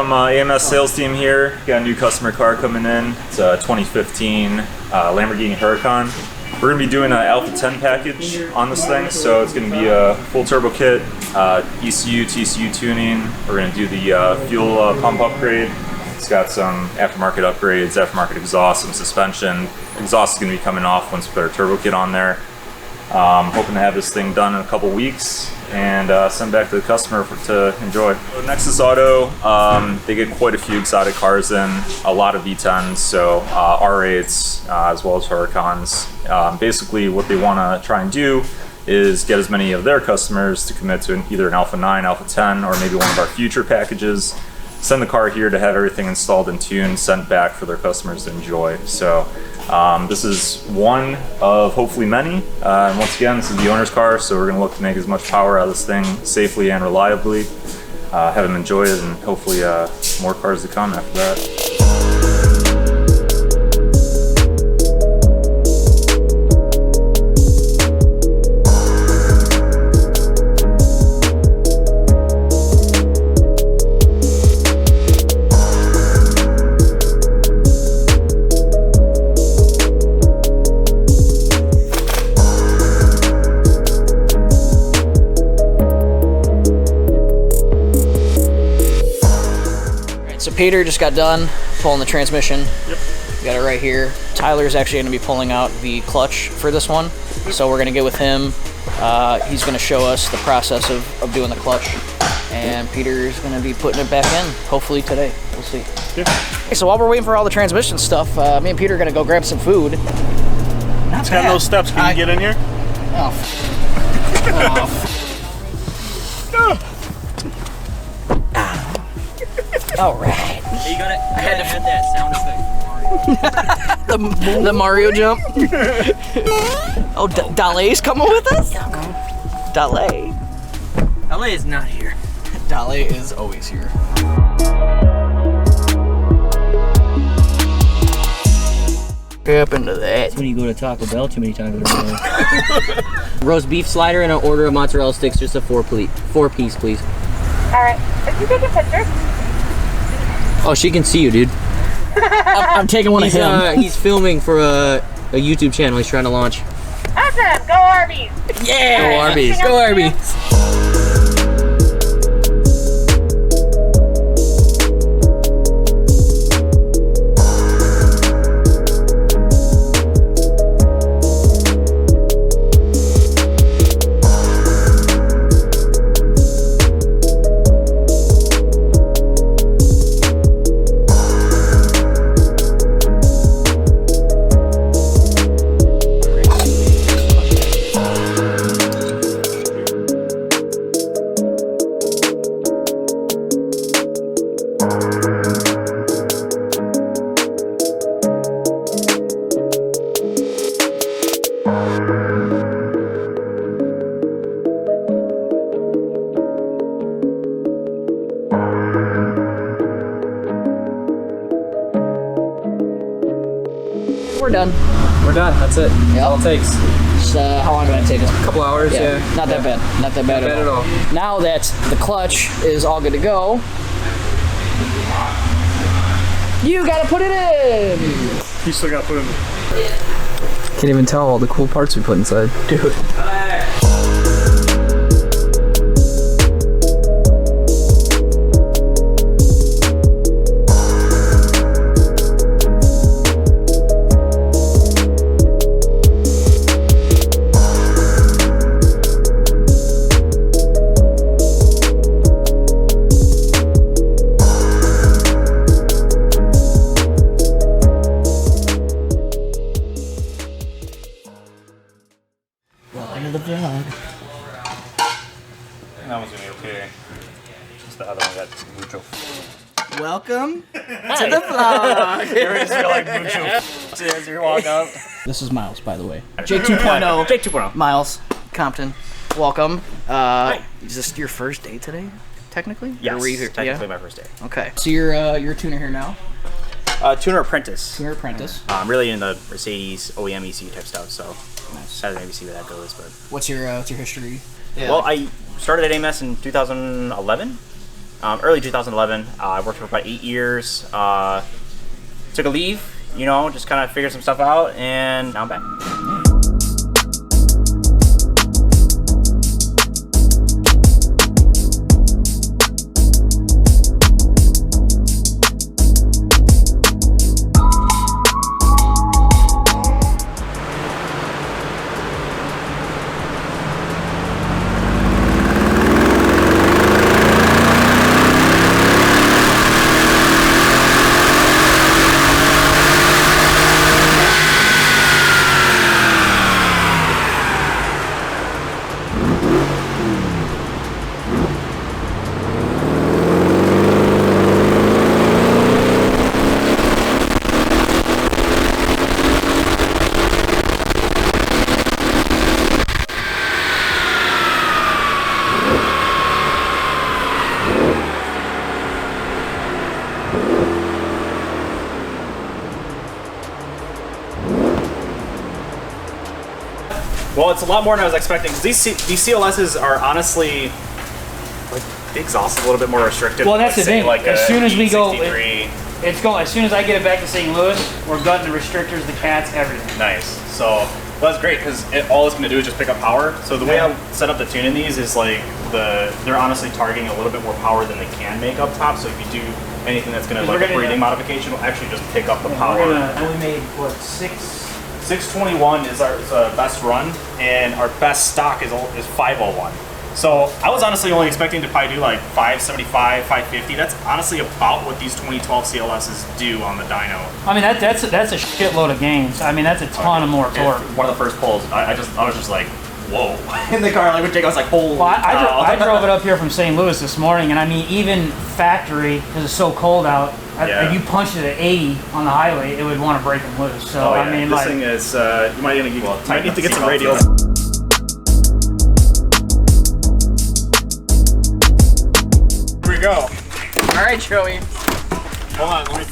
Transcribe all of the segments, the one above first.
from AMS sales team here. Got a new customer car coming in. It's a 2015 Lamborghini Huracan. We're going to be doing an Alpha 10 package on this thing, so it's going to be a full turbo kit, ECU, TCU tuning. We're going to do the fuel pump upgrade. It's got some aftermarket upgrades, aftermarket exhaust, some suspension. Exhaust is going to be coming off once we put our turbo kit on there. Hoping to have this thing done in a couple weeks and send back to the customer to enjoy. Nexus Auto, they get quite a few exotic cars in, a lot of V10s, so R8s as well as Huracans. Basically what they want to try and do is get as many of their customers to commit to either an Alpha 9, Alpha 10, or maybe one of our future packages. Send the car here to have everything installed and tuned, sent back for their customers to enjoy. So this is one of hopefully many. And once again, this is the owner's car, so we're going to look to make as much power out of this thing safely and reliably. Have them enjoy it, and hopefully more cars to come after that. So Peter just got done pulling the transmission. Yep. We got it right here. Tyler's actually going to be pulling out the clutch for this one. So we're going to get with him. He's going to show us the process of doing the clutch. And Peter's going to be putting it back in, hopefully today. We'll see. Yeah. Okay, so while we're waiting for all the transmission stuff, me and Peter are going to go grab some food. It's got no steps. Can you get in here? Oh. All right. You got it. I had to hit that sound effect. the Mario jump. Oh, Dale's coming with us? Dale. LA is not here. Dale is always here. Up into that. That's when you go to Taco Bell too many times in a row. Roast beef slider and an order of mozzarella sticks, just a four piece, please. All right. Is you taking pictures? Oh, she can see you, dude. I'm taking one of him. He's filming for a YouTube channel he's trying to launch. Awesome. Go Arby's. Yeah. Go Arby's. Anything Go else for you? Arby's. We're done. We're done. That's it. That's all it takes. So how long did it take us? A couple hours, yeah. Not that bad. Not that bad, at all. Now that the clutch is all good to go, you gotta put it in. You still got to put in. Can't even tell all the cool parts we put inside. Dude. Welcome to the vlog. That one's going to be okay. Just the other one got mucho. Welcome to the vlog. You're like mucho as you walk up. This is Miles, by the way. Jake 2.0. Jake 2.0. Miles, Compton. Welcome. Is this your first day today, technically? Yes, Or were you here? technically my first day. Okay. So you're a tuner here now? Tuner apprentice. Tuner apprentice. I'm really in the Mercedes OEM ECU type stuff, so Nice. sad to maybe see where that goes. But What's your history? Yeah. well, I started at AMS in 2011. early 2011. I worked for about 8 years. Took a leave, you know, just kind of figured some stuff out, and now I'm back. Well, it's a lot more than I was expecting, because these CLSs are honestly, like, the exhaust is a little bit more restricted. Well, that's the thing. Like as soon as we go, E63. as soon as I get it back to St. Louis, we're gutting the restrictors, the cats, everything. Nice. So, well, that's great, because all it's going to do is just pick up power. So the way I set up the tune in these is like, they're honestly targeting a little bit more power than they can make up top. So if you do anything that's going to, like a breathing modification, will actually just pick up the power. We made, what, 621 is our best run, and our best stock is 501. So I was honestly only expecting to probably do like 575, 550. That's honestly about what these 2012 CLSs do on the dyno. I mean, that's a shitload of gains. I mean, that's a ton of more torque. One of the first pulls, I was just like, whoa. In the car, like when Jake, I was like, holy cow. I drove it up here from St. Louis this morning, and I mean, even factory, because it's so cold out, if you punched it at 80 on the highway, it would want to break them loose. So, I mean, this thing is, you might need to get some radials. Here we go. All right, Joey. Hold on, let me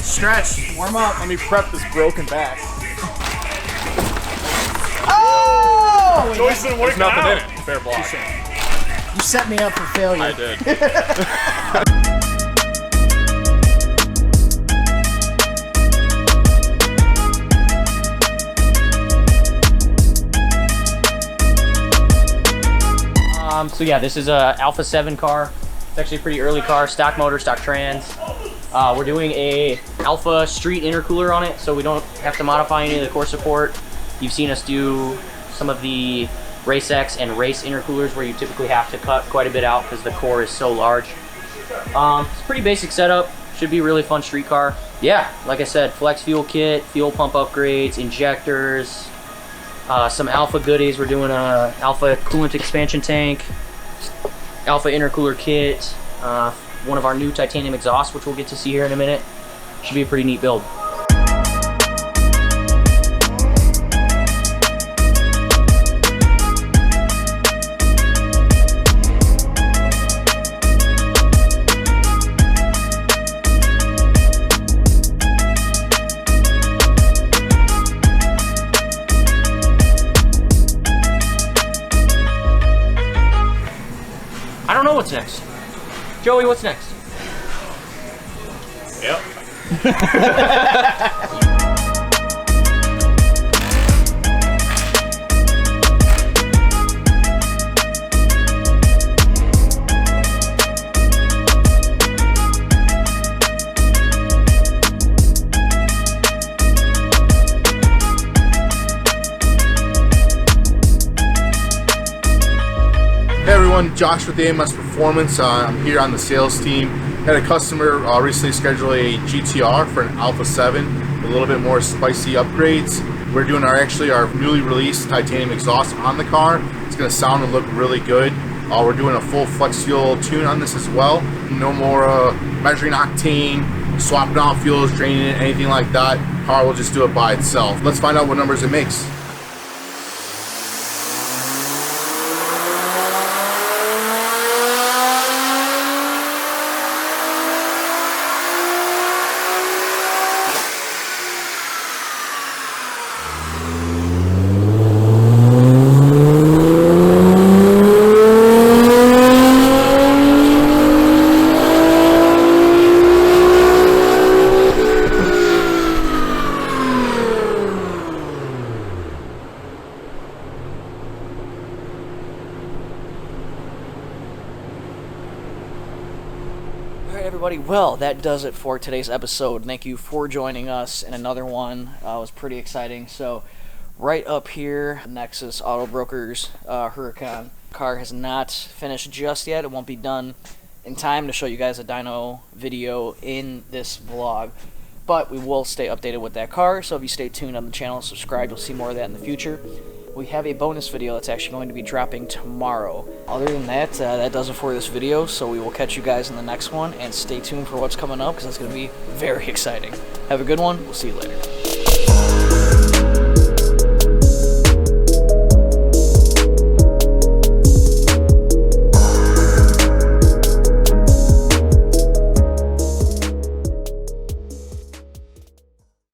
Stretch. Warm up. let me prep this broken back. Oh! Joey's been working nothing in it. Fair block. You set me up for failure. I did. So yeah, this is a Alpha 7 car. It's actually a pretty early car, stock motor, stock trans. We're doing a Alpha Street intercooler on it, so we don't have to modify any of the core support. You've seen us do some of the Race X and Race intercoolers where you typically have to cut quite a bit out because the core is so large. It's a pretty basic setup. Should be a really fun street car. Yeah, like I said, flex fuel kit, fuel pump upgrades, injectors, some Alpha goodies. We're doing a Alpha coolant expansion tank, Alpha intercooler kit, one of our new titanium exhausts, which we'll get to see here in a minute. Should be a pretty neat build. I don't know what's next. Joey, what's next? Yep. Hey everyone, Josh with AMS Performance. I'm here on the sales team. Had a customer recently schedule a GT-R for an Alpha 7 with a little bit more spicy upgrades. We're doing our newly released titanium exhaust on the car. It's going to sound and look really good. We're doing a full flex fuel tune on this as well. No more measuring octane, swapping out fuels, draining it, anything like that. Car will just do it by itself. Let's find out what numbers it makes. everybody. Well, that does it for today's episode. Thank you for joining us in another one. It was pretty exciting. So, right up here, Nexus Auto Brokers Huracan. Car has not finished just yet. It won't be done in time to show you guys a dyno video in this vlog. But we will stay updated with that car. So if you stay tuned on the channel and subscribe, you'll see more of that in the future. We have a bonus video that's actually going to be dropping tomorrow. Other than that, that does it for this video, so we will catch you guys in the next one, and stay tuned for what's coming up, because it's going to be very exciting. Have a good one. We'll see you later.